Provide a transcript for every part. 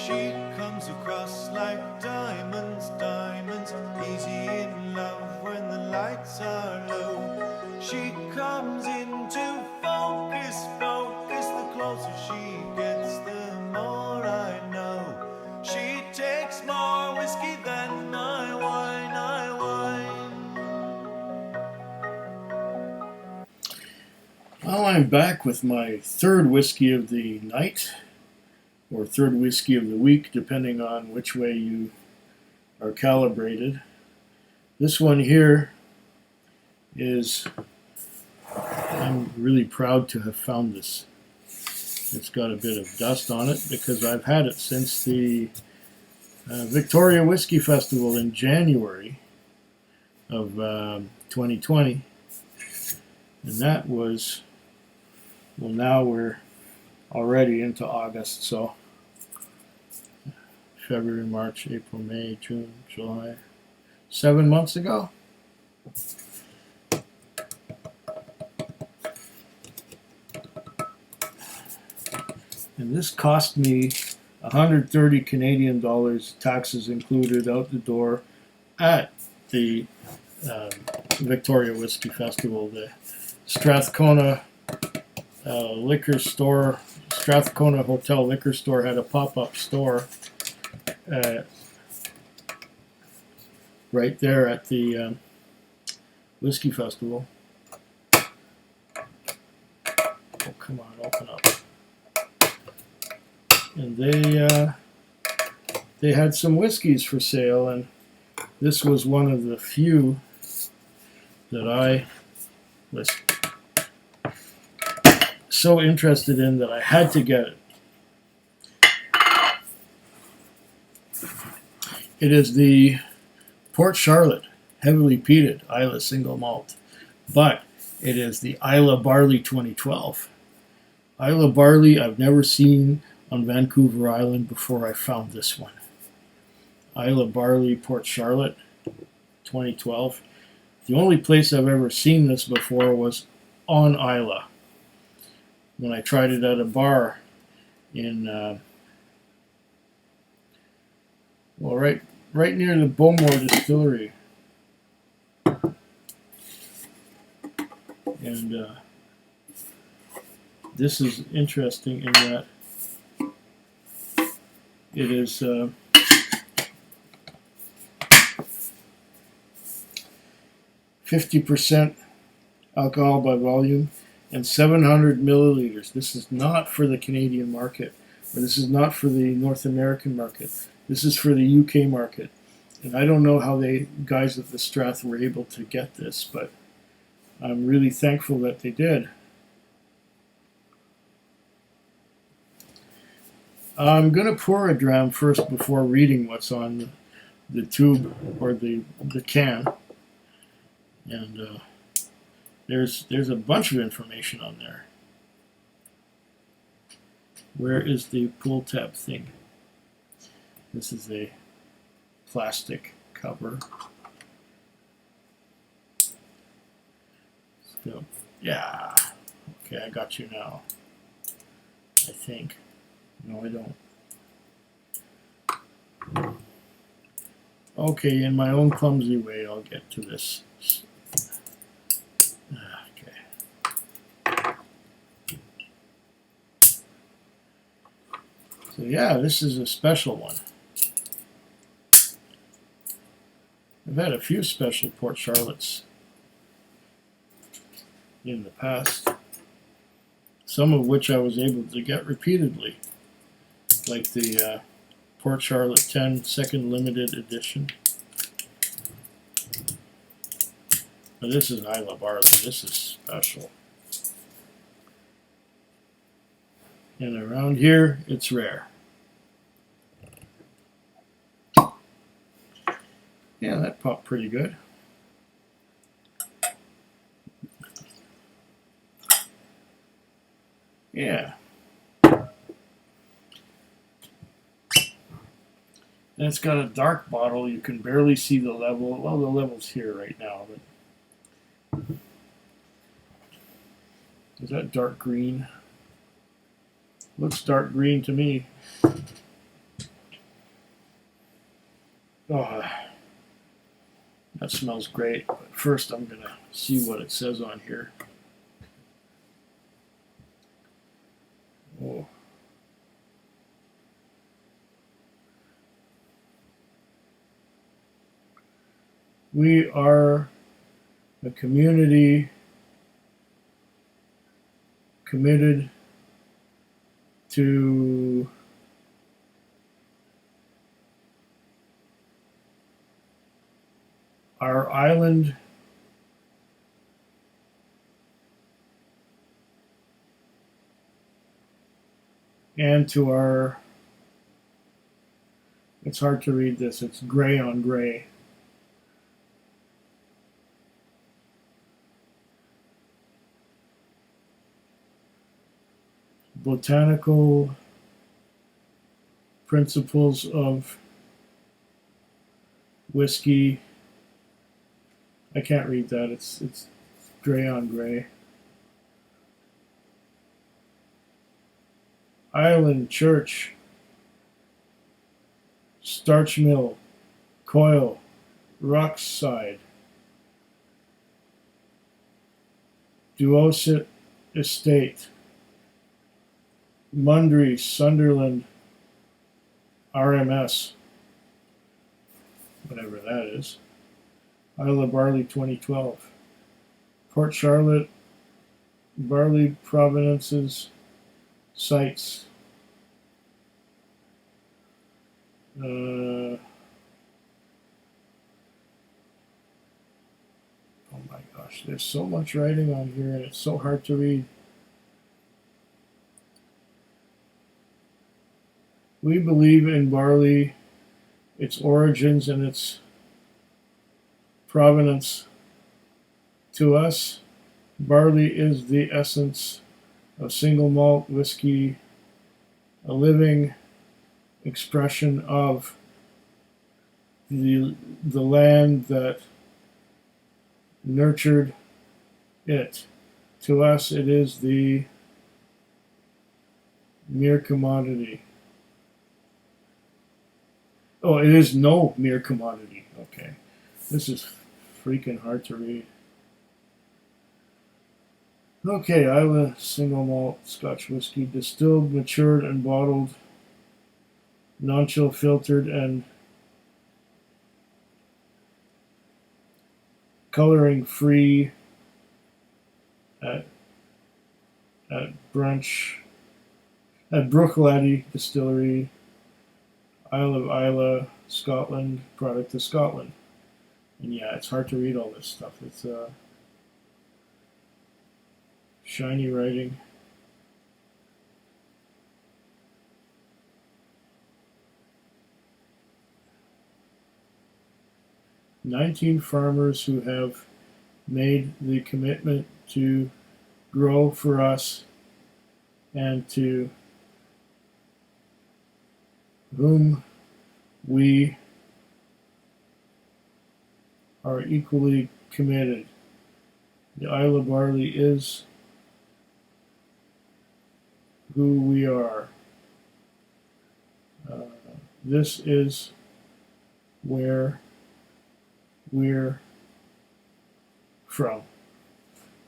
She comes across like diamonds, diamonds, easy in love when the lights are low. She comes into focus, focus, the closer she gets, the more I know. She takes more whiskey than my wine, Well, I'm back with my third whiskey of the night, or third whiskey of the week, depending on which way you are calibrated. This one here is, I'm really proud to have found this. It's got a bit of dust on it because I've had it since the Victoria Whiskey Festival in January of 2020. And that was, well, now we're already into August, so February, March, April, May, June, July, 7 months ago. And this cost me 130 Canadian dollars, taxes included, out the door at the Victoria Whiskey Festival. The Strathcona liquor store, Strathcona Hotel liquor store, had a pop-up store right there at the Whiskey Festival. Oh, come on, open up. And they had some whiskeys for sale, and this was one of the few that I was so interested in that I had to get it. It is the Port Charlotte heavily peated Islay single malt, but it is the Islay Barley 2012. Islay Barley I've never seen on Vancouver Island before I found this one. Islay Barley Port Charlotte 2012. The only place I've ever seen this before was on Islay, when I tried it at a bar in, well, right near the Bowmore Distillery. And this is interesting in that it is 50% alcohol by volume and 700 milliliters. This is not for the Canadian market, or this is not for the North American market. This is for the UK market. And I don't know how they guys at the Strath were able to get this, but I'm really thankful that they did. I'm going to pour a dram first before reading what's on the tube or the can. And there's a bunch of information on there. Where is the pull tab thing? This is a plastic cover. Let's go. Yeah. Okay, I got you now. I think. No, I don't. Okay, in my own clumsy way, I'll get to this. Okay. So yeah, this is a special one. I've had a few special Port Charlottes in the past, some of which I was able to get repeatedly, like the Port Charlotte 10 second limited edition. But this is Islay Barley. This is special. And around here, it's rare. Yeah, that popped pretty good. Yeah. And it's got a dark bottle. You can barely see the level. Well, the level's here right now, but is that dark green? Looks dark green to me. Oh, that smells great. But first, I'm going to see what it says on here. Oh. We are a community committed to our island and to our, it's hard to read this, it's gray on gray. Botanical principles of whiskey. I can't read that. It's gray on gray. Island Church, Starch Mill, Coil, Rockside, Duosit Estate, Mundry, Sunderland, RMS, whatever that is. Islay Barley 2012. Port Charlotte, Barley Provenances, Sites. Oh my gosh, there's so much writing on here and it's so hard to read. We believe in barley, its origins and its provenance. To us, barley is the essence of single malt whiskey, a living expression of the land that nurtured it. To us, it is the mere commodity. Oh, it is no mere commodity. Okay. This is freaking hard to read. Okay, Islay single malt Scotch whiskey, distilled, matured, and bottled, non-chill filtered, and coloring free at Brooklady Distillery, Isle of Islay, Scotland, product of Scotland. And yeah, it's hard to read all this stuff. It's shiny writing. "19 farmers who have made the commitment to grow for us and to whom we are equally committed. The Islay Barley is who we are. This is where we're from."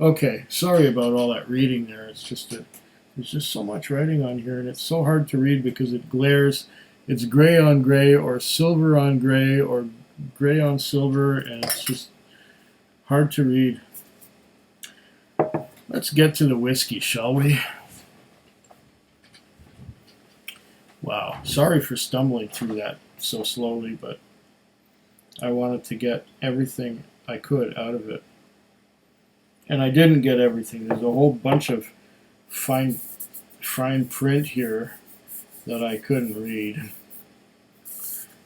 Okay, sorry about all that reading there. It's just there's just so much writing on here, and it's so hard to read because it glares. It's gray on gray, or silver on gray, or gray on silver, and it's just hard to read. Let's get to the whiskey, shall we? Wow, sorry for stumbling through that so slowly, but I wanted to get everything I could out of it. And I didn't get everything. There's a whole bunch of fine print here that I couldn't read.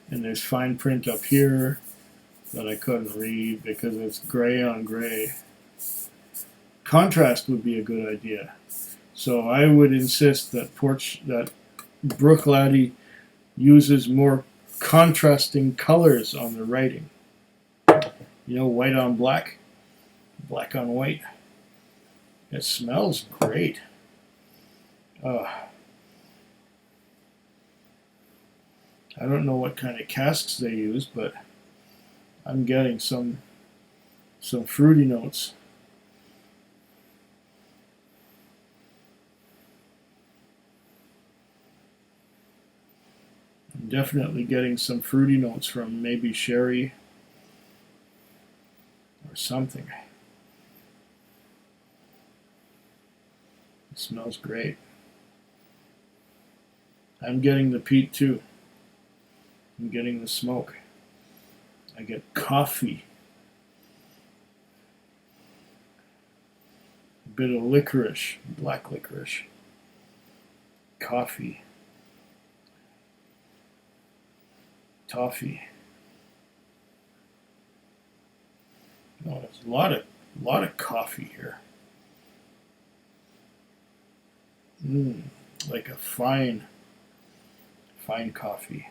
And there's fine print up here that I couldn't read because it's gray on gray. Contrast would be a good idea. So I would insist that Brooklady uses more contrasting colors on the writing. You know, white on black, black on white. It smells great. I don't know what kind of casks they use, but I'm getting some fruity notes. I'm definitely getting some fruity notes from maybe sherry or something. It smells great. I'm getting the peat too. I'm getting the smoke. I get coffee. A bit of licorice, black licorice. Coffee. Toffee. Oh, there's a lot of coffee here. Like a fine coffee.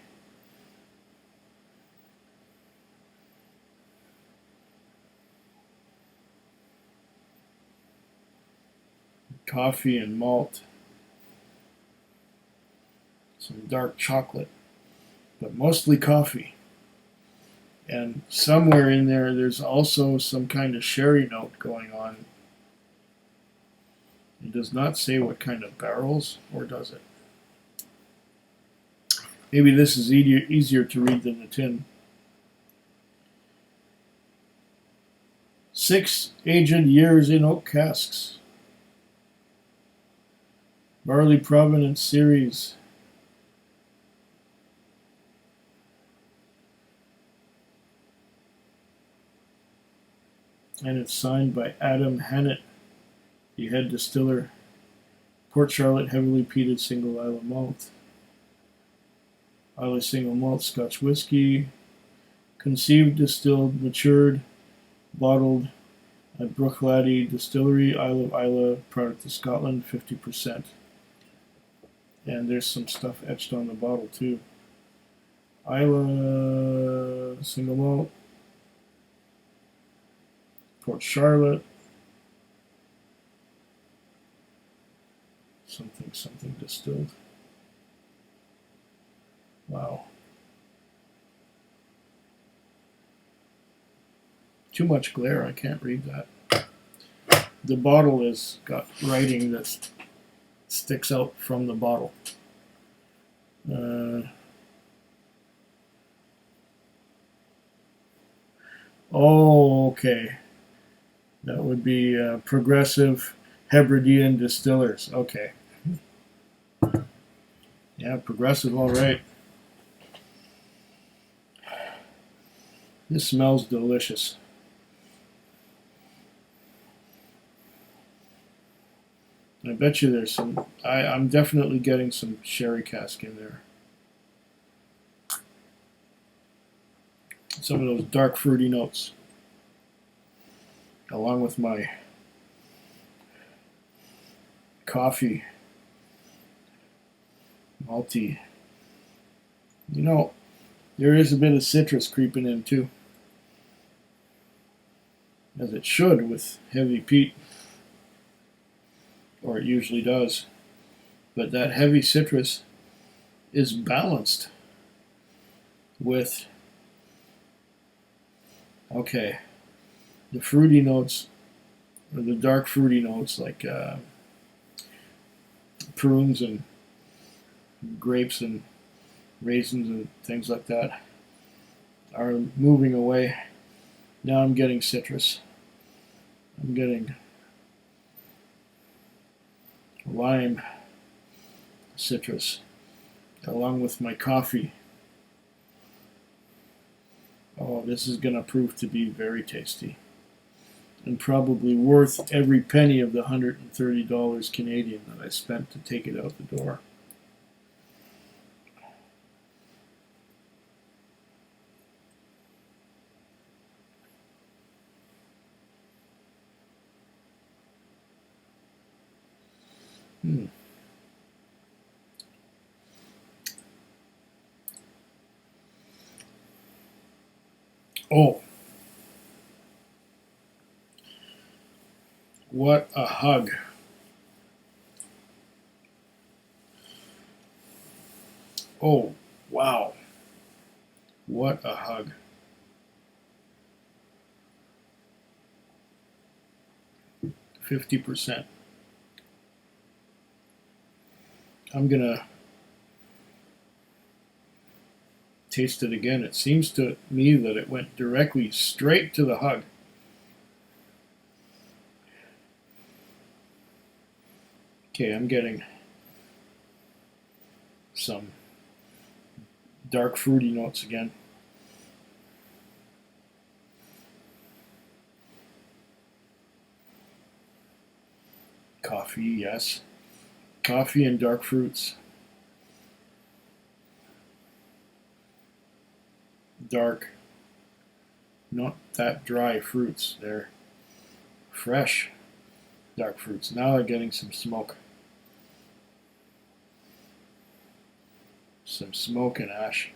Coffee and malt. Some dark chocolate, but mostly coffee. And somewhere in there, there's also some kind of sherry note going on. It does not say what kind of barrels, or does it? Maybe this is easier to read than the tin. 6 aged years in oak casks. Barley Provenance Series. And it's signed by Adam Hannett, the head distiller. Port Charlotte heavily peated single Islay malt. Islay single malt Scotch whiskey. Conceived, distilled, matured, bottled at Bruichladdich Distillery, Isle of Islay, product of Scotland, 50%. And there's some stuff etched on the bottle too. Islay single malt. Port Charlotte. Something distilled. Wow. Too much glare, I can't read that. The bottle has got writing that sticks out from the bottle. Oh, okay. That would be Progressive Hebridean Distillers. Okay. Yeah, Progressive, all right. This smells delicious. I bet you there's some, I'm definitely getting some sherry cask in there. Some of those dark fruity notes. Along with my coffee, malty. You know, there is a bit of citrus creeping in too. As it should with heavy peat. Or it usually does. But that heavy citrus is balanced with, okay, the fruity notes, or the dark fruity notes like prunes and grapes and raisins and things like that are moving away. Now I'm getting citrus. I'm getting lime citrus along with my coffee. Oh, this is going to prove to be very tasty and probably worth every penny of the $130 Canadian that I spent to take it out the door. Oh, what a hug. Oh, wow. What a hug. %50. I'm gonna taste it again. It seems to me that it went directly straight to the hug. Okay, I'm getting some dark fruity notes again. Coffee, yes. Coffee and dark fruits. Dark, not that dry fruits. They're fresh dark fruits. Now I'm getting some smoke. Some smoke and ash.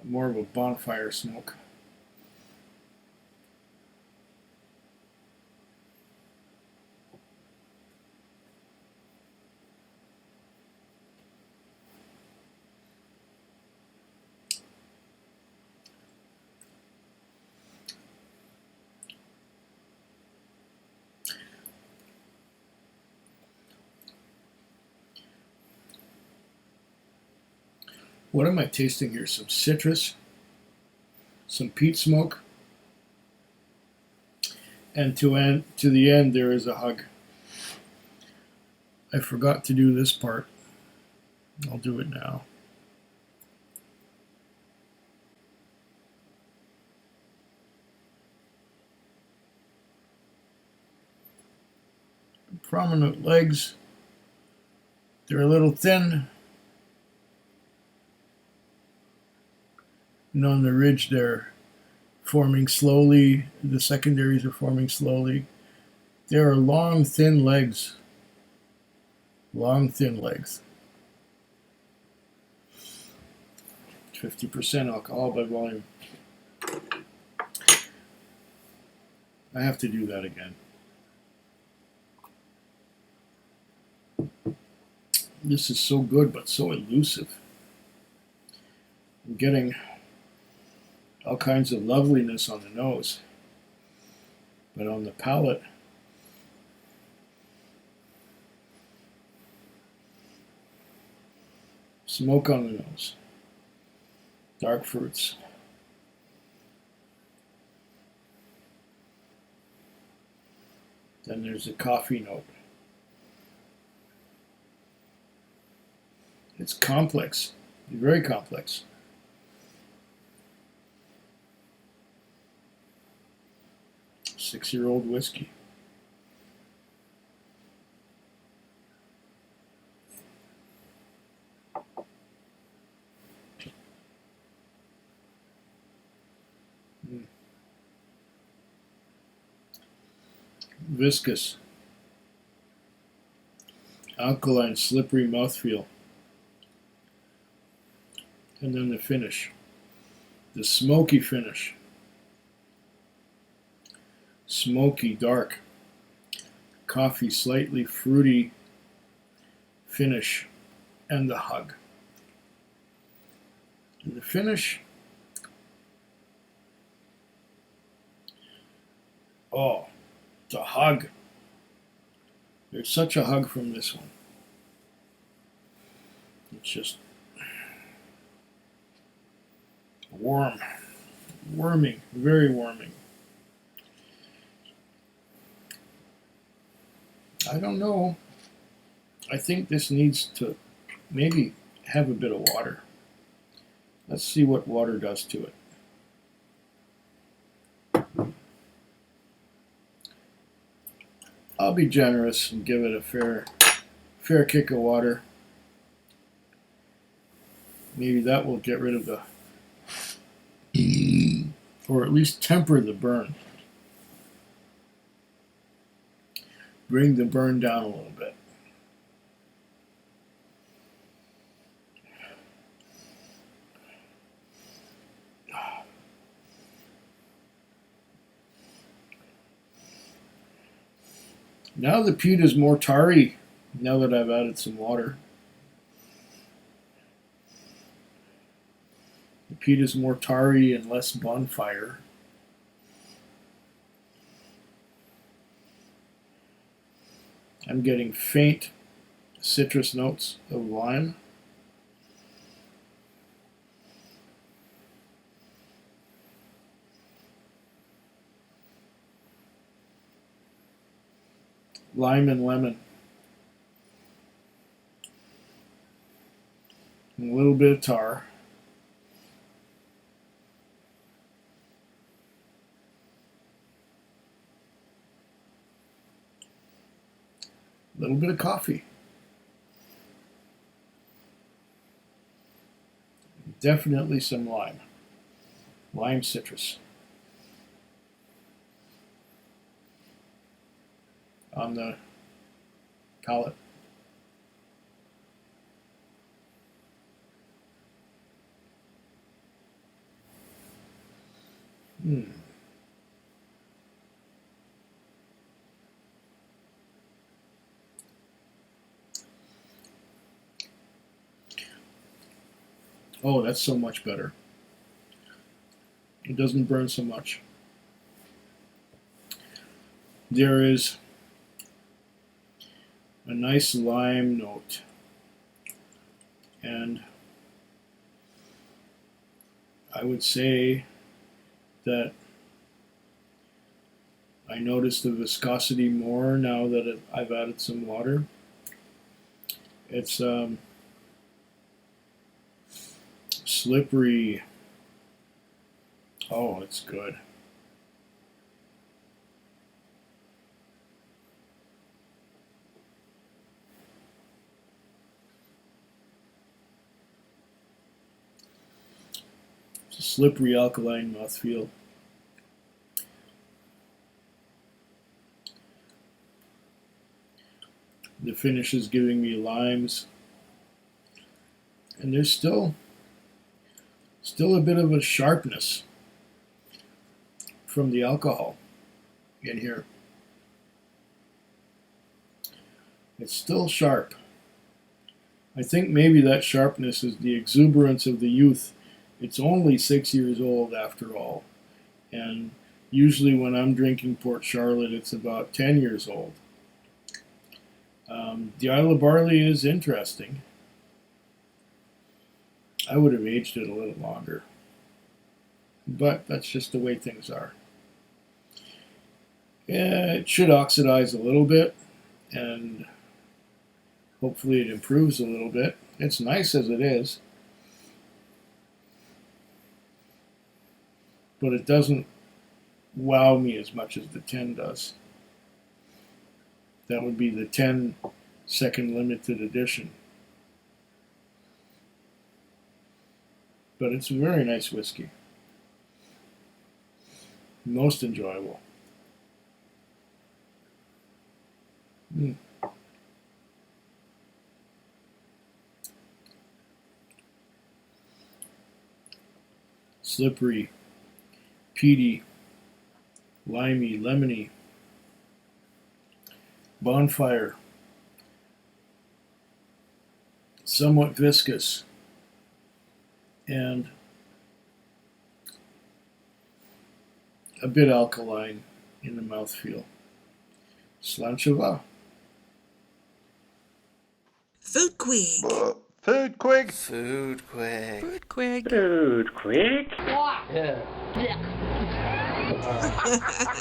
More of a bonfire smoke. What am I tasting here? Some citrus, some peat smoke, and to the end there is a hug. I forgot to do this part. I'll do it now. Prominent legs. They're a little thin. And on the ridge they're forming slowly. The secondaries are forming slowly. There are long, thin legs. Long, thin legs. 50% alcohol by volume. I have to do that again. This is so good, but so elusive. I'm getting all kinds of loveliness on the nose, but on the palate, smoke on the nose, dark fruits. Then there's a coffee note. It's complex, very complex. Six-year-old whiskey. Viscous, alkaline, slippery mouthfeel. And then the finish, the smoky finish. Smoky, dark, coffee, slightly fruity finish, and the hug. And the finish, oh, the hug. There's such a hug from this one. It's just warm, warming, very warming. I don't know. I think this needs to maybe have a bit of water. Let's see what water does to it. I'll be generous and give it a fair kick of water. Maybe that will get rid of the, or at least temper the burn. Bring the burn down a little bit. Now the peat is more tarry now that I've added some water. peat is more tarry and less bonfire. I'm getting faint citrus notes of lime. Lime and lemon. And a little bit of tar. A little bit of coffee. Definitely some lime. Lime citrus. On the palate. Oh, that's so much better. It doesn't burn so much. There is a nice lime note, and I would say that I notice the viscosity more now that I've added some water. It's slippery. Oh, it's good. It's a slippery alkaline mouthfeel. The finish is giving me limes, and there's still a bit of a sharpness from the alcohol in here. It's still sharp. I think maybe that sharpness is the exuberance of the youth. It's only 6 years old after all, and usually when I'm drinking Port Charlotte it's about 10 years old. The Islay Barley is interesting. I would have aged it a little longer, but that's just the way things are. Yeah, it should oxidize a little bit, and hopefully it improves a little bit. It's nice as it is, but it doesn't wow me as much as the 10 does. That would be the 10 second limited edition. But it's a very nice whiskey. Most enjoyable. Slippery, peaty, limey, lemony, bonfire, somewhat viscous, and a bit alkaline in the mouthfeel. Slancheva. Food Quig. Food quick. Food quick. Food Quig. Food quick. Yeah.